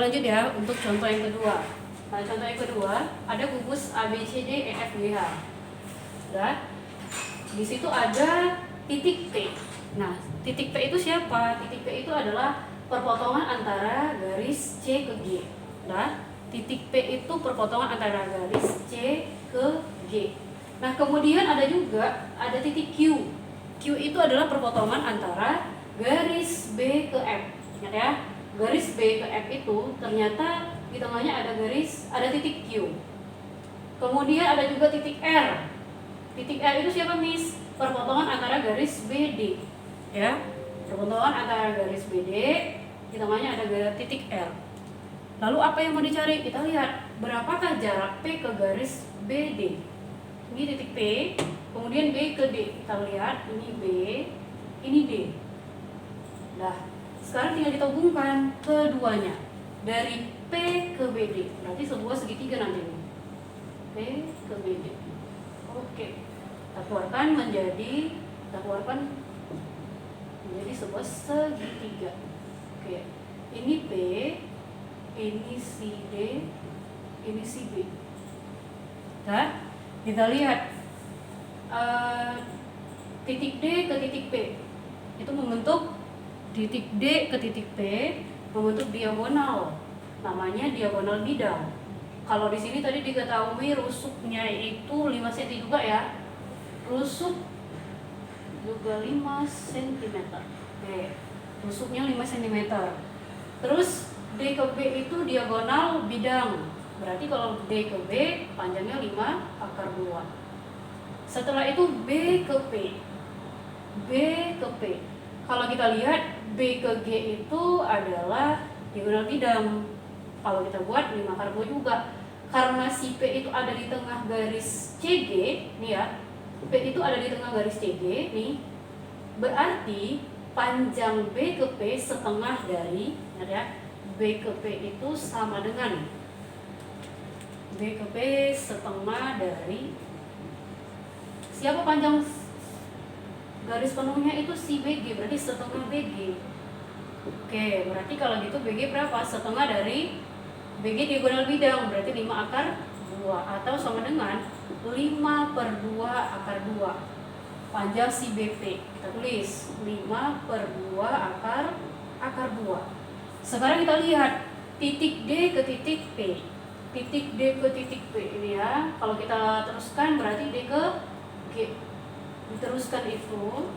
lanjut ya untuk contoh yang kedua. Nah, contoh yang kedua ada gugus A, B, C, D, E, F, G, H. Udah. Di situ ada titik P. Nah, titik P itu siapa? Titik P itu adalah perpotongan antara garis C ke G. Nah, titik P itu perpotongan antara garis C ke G. Nah, kemudian ada juga ada titik Q. Q itu adalah perpotongan antara garis B ke F. Ingat ya, garis B ke F itu ternyata di tengahnya ada titik Q. Kemudian ada juga titik R. Titik R itu siapa, Miss? Perpotongan antara garis BD. Ya, perpotongan antara garis BD, di tengahnya ada titik R. Lalu apa yang mau dicari? Kita lihat berapakah jarak P ke garis BD. Ini titik P, kemudian B ke D. Kita lihat ini B, ini D. Nah, sekarang tinggal ditobungkan keduanya dari P ke BD. Berarti sebuah segitiga nanti. P ke BD. Oke, kita keluarkan menjadi sebuah segitiga. Oke, ini P, ini si D, ini si B. Nah, kita lihat titik D ke titik P itu membentuk titik D ke titik P membentuk diagonal, namanya diagonal bidang. Kalau di sini tadi diketahui rusuknya itu 5 cm juga ya. Rusuk juga 5 cm. Oke, rusuknya 5 cm. Terus D ke B itu diagonal bidang. Berarti kalau D ke B panjangnya 5/2. Setelah itu B ke P. B ke P. Kalau kita lihat B ke G itu adalah diagonal bidang. Kalau kita buat 5/2 juga. Karena si P itu ada di tengah garis CG, nih ya. P itu ada di tengah garis CG, nih. Berarti panjang B ke P setengah dari, ya, B ke P itu sama dengan B ke P setengah dari siapa panjang garis penuhnya itu si BG, berarti setengah BG. Oke, berarti kalau gitu BG berapa? Setengah dari BG diagonal bidang, berarti 5/2 atau sama dengan 5/2/2 panjang si BP. Kita tulis 5/2/2. Sekarang kita lihat titik D ke titik P. Titik D ke titik P ini ya. Kalau kita teruskan berarti D ke G. Diteruskan itu.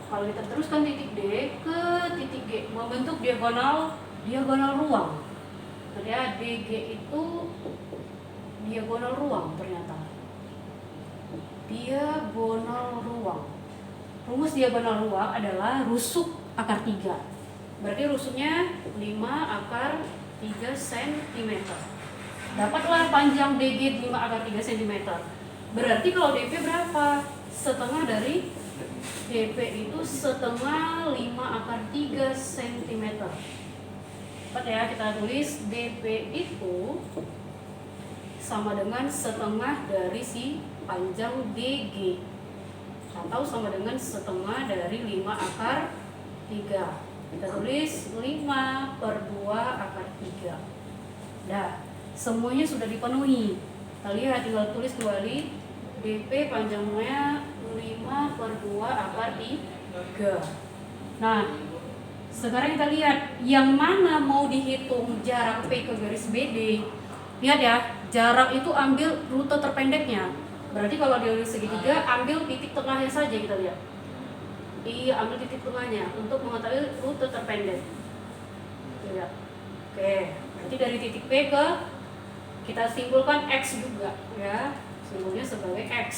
Kalau kita teruskan titik D ke titik G membentuk diagonal ruang. Ya, DG itu diagonal ruang ternyata. Diagonal ruang. Rumus diagonal ruang adalah rusuk akar 3. Berarti rusuknya 5/3 cm. Dapatlah panjang DG 5/3 cm. Berarti kalau DP berapa? Setengah dari DP itu setengah 5/3 cm. Dapat ya, kita tulis DP itu sama dengan setengah dari si panjang DG atau sama dengan setengah dari 5/3. Kita tulis 5/2/3. Nah, semuanya sudah dipenuhi. Kita lihat, tinggal tulis kembali DP panjangnya 5/2/3. Nah, sekarang kita lihat yang mana mau dihitung jarak P ke garis BD. Lihat ya, jarak itu ambil rute terpendeknya. Berarti kalau di segitiga ambil titik tengahnya saja, kita lihat. Iya, ambil titik tengahnya untuk mengetahui rute terpendek. Lihat. Oke, berarti dari titik P ke kita simpulkan X juga ya. Simbolnya sebagai X.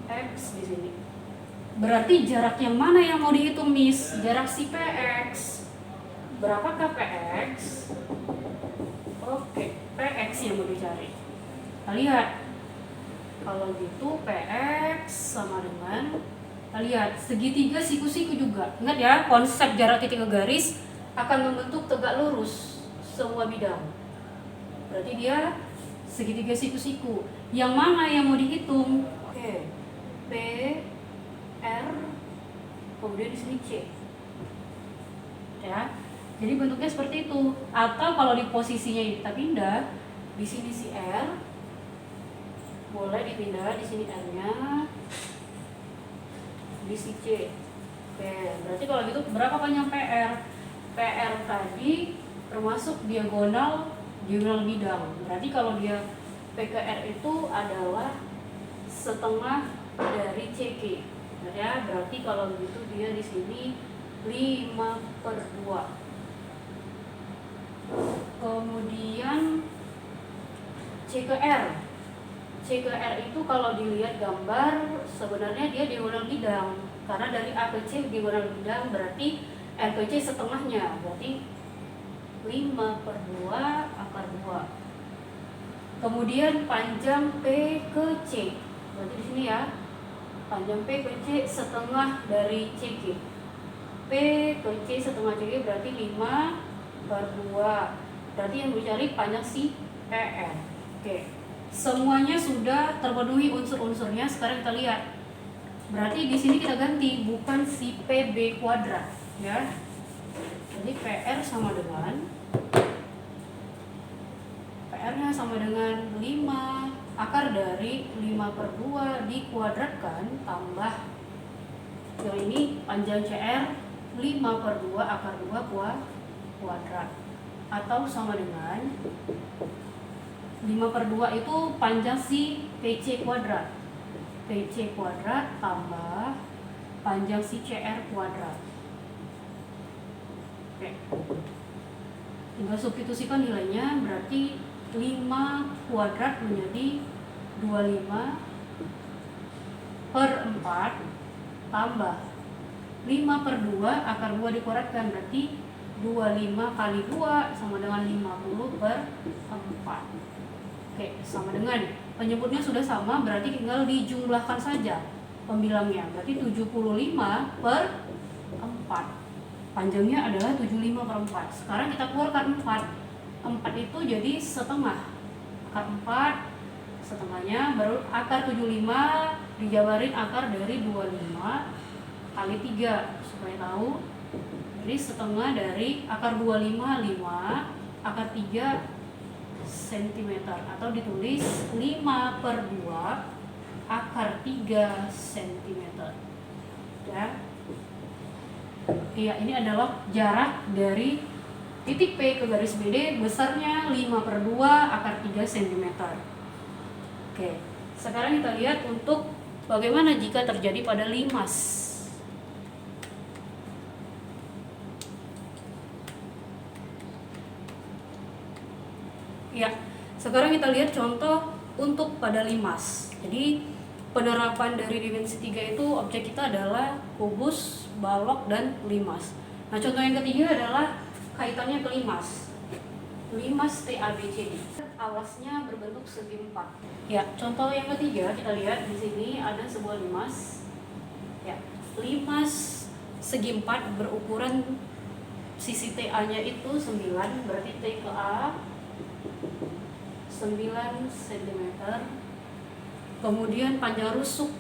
X di sini. Berarti jarak yang mana yang mau dihitung, Miss? Jarak si PX. Berapakah PX? Oke, PX yang mau dicari. Kita lihat. Kalau gitu PX sama dengan, kita lihat segitiga siku-siku juga. Ingat ya, konsep jarak titik ke garis akan membentuk tegak lurus semua bidang. Berarti dia segitiga siku-siku. Yang mana yang mau dihitung? Oke. P, R, kemudian di sini C. Ya. Jadi bentuknya seperti itu. Atau kalau di posisinya kita pindah, di sini si R, boleh dipindah di sini R-nya, di si C. Oke, berarti kalau gitu berapa panjang PR? PR tadi termasuk diagonal bidang. Berarti kalau dia PKR itu adalah setengah dari CQ. Ya, berarti kalau begitu dia di sini 5/2. Kemudian CKR. CKR itu kalau dilihat gambar sebenarnya dia diagonal bidang. Karena dari A ke C diagonal bidang, berarti R ke C setengahnya, berarti 5/2 akar 2. Kemudian panjang P ke C, berarti di sini ya, panjang P ke C setengah dari CQ. P ke C setengah CQ berarti 5/2. Berarti yang dicari panjang si PR. Oke, semuanya sudah terpenuhi unsur-unsurnya. Sekarang kita lihat. Berarti di sini kita ganti, bukan si PB kuadrat, ya. Jadi PR sama dengan PR-nya sama dengan 5 akar dari 5/2 dikuadratkan tambah yang ini panjang CR 5/2 akar 2 kuadrat, atau sama dengan 5/2 itu panjang si PC kuadrat. PC kuadrat tambah panjang si CR kuadrat. Oke. Tinggal substitusikan nilainya, berarti 5 kuadrat menjadi 25/4 tambah 5/2 akar 2 dikuadratkan, berarti 25 kali 2 sama dengan 50/4. Oke, sama dengan penyebutnya sudah sama, berarti tinggal dijumlahkan saja pembilangnya, berarti 75/4. Panjangnya adalah 75/4. Sekarang kita keluarkan 4 itu jadi setengah. Akar 4 setengahnya, baru akar 75 dijabarin akar dari 25 kali 3 supaya tahu. Jadi setengah dari akar 25 5, akar 3 cm, atau ditulis 5/2 akar 3 cm. Ya. Iya, ini adalah jarak dari titik P ke garis BD, besarnya 5/2 akar 3 cm. Oke, sekarang kita lihat untuk bagaimana jika terjadi pada limas. Ya, sekarang kita lihat contoh untuk pada limas. Jadi penerapan dari dimensi 3 itu objek kita adalah kubus, balok, dan limas. Nah, contoh yang ketiga adalah kaitannya ke limas. Limas TABCD. Alasnya berbentuk segi 4. Ya, contoh yang ketiga kita lihat di sini ada sebuah limas. Ya, limas segi 4 berukuran sisi TA-nya itu 9, berarti T ke A 9 cm. Kemudian panjang rusuk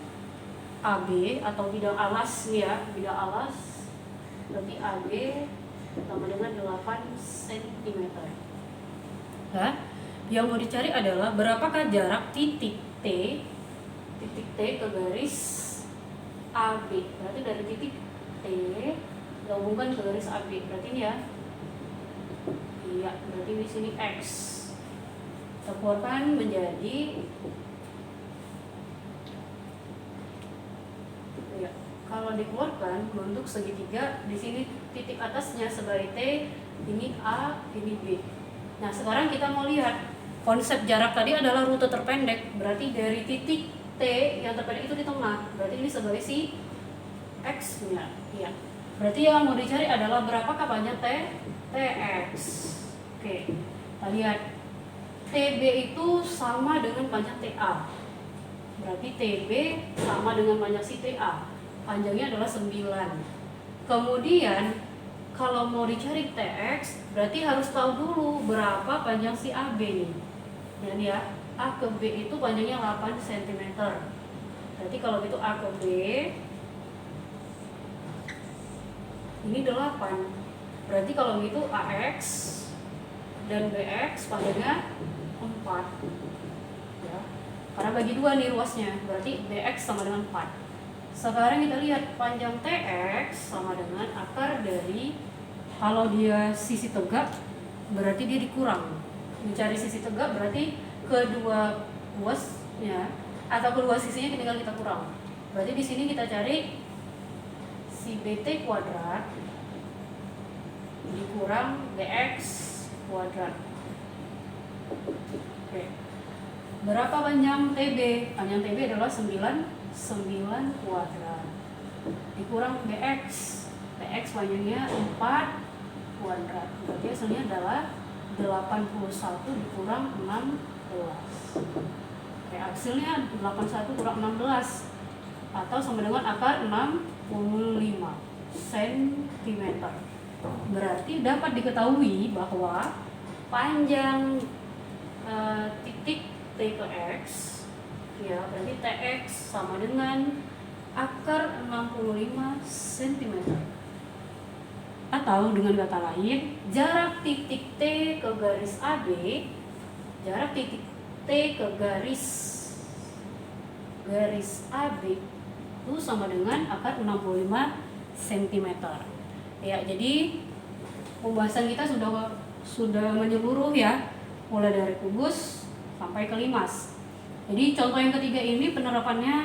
AB atau bidang alas nih ya, bidang alas berarti AB sama dengan 8 cm. Nah, yang mau dicari adalah berapakah jarak titik T ke garis AB. Berarti dari titik T gabungkan ke garis AB. Berarti ini ya. Iya, berarti di sini X. Kita keluarkan menjadi ya, kalau dikeluarkan bentuk segitiga, di sini titik atasnya sebagai T, ini A, ini B. Nah, sekarang kita mau lihat konsep jarak tadi adalah rute terpendek, berarti dari titik T yang terpendek itu di tengah, berarti ini sebagai si X-nya. Ya. Berarti yang mau dicari adalah berapakah panjang TX. Oke, kita lihat TB itu sama dengan panjang TA. Berarti TB sama dengan panjang si TA. Panjangnya adalah 9. Kemudian kalau mau dicari TX, berarti harus tahu dulu berapa panjang si AB nih. Jadi ya, A ke B itu panjangnya 8 cm. Berarti kalau gitu A ke B ini 8. Berarti kalau begitu AX dan BX panjangnya 4 ya. Karena bagi 2 nih ruasnya, berarti BX sama dengan 4. Sekarang kita lihat panjang TX sama dengan akar dari, kalau dia sisi tegak berarti dia dikurang. Mencari sisi tegak berarti kedua ruasnya atau kedua sisinya tinggal kita kurang. Berarti di sini kita cari si BT kuadrat dikurang BX kuadrat. Oke. Berapa panjang TB? Panjang TB adalah 9 kuadrat dikurang BX. BX panjangnya 4 kuadrat. Berarti hasilnya adalah 81 dikurang 16. Oke, hasilnya 81 kurang 16 atau sama dengan akar 65 cm. Berarti dapat diketahui bahwa panjang titik T ke X ya, berarti TX sama dengan akar 65 cm. Atau dengan kata lain, jarak titik T ke garis AB, jarak titik T ke garis AB itu sama dengan akar 65 cm. Ya, jadi pembahasan kita sudah menyeluruh ya, mulai dari kubus sampai ke limas. Jadi contoh yang ketiga ini penerapannya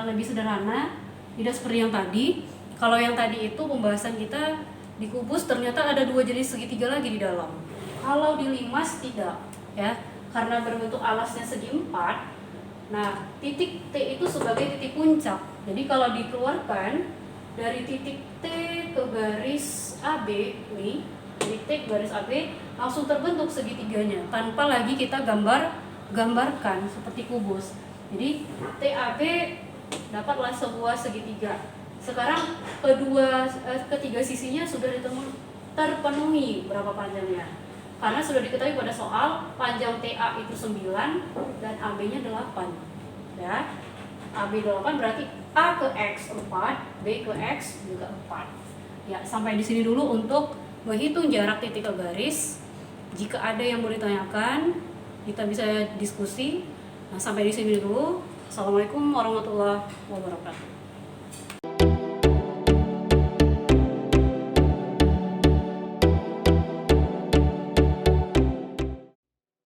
lebih sederhana, tidak seperti yang tadi. Kalau yang tadi itu pembahasan kita di kubus ternyata ada 2 jenis segitiga lagi di dalam. Kalau di limas tidak ya, karena berbentuk alasnya segi 4. Nah, titik T itu sebagai titik puncak. Jadi kalau dikeluarkan dari titik T ke garis AB nih, titik T ke garis AB langsung terbentuk segitiganya tanpa lagi kita gambarkan seperti kubus. Jadi TAB dapatlah sebuah segitiga. Sekarang ketiga sisinya sudah terpenuhi berapa panjangnya. Karena sudah diketahui pada soal panjang TA itu 9 dan AB-nya 8. Ya. AB 8 berarti A ke X 4, B ke X juga 4. Ya, sampai di sini dulu untuk menghitung jarak titik ke garis. Jika ada yang mau ditanyakan, kita bisa diskusi. Nah, sampai di sini dulu. Assalamualaikum warahmatullahi wabarakatuh.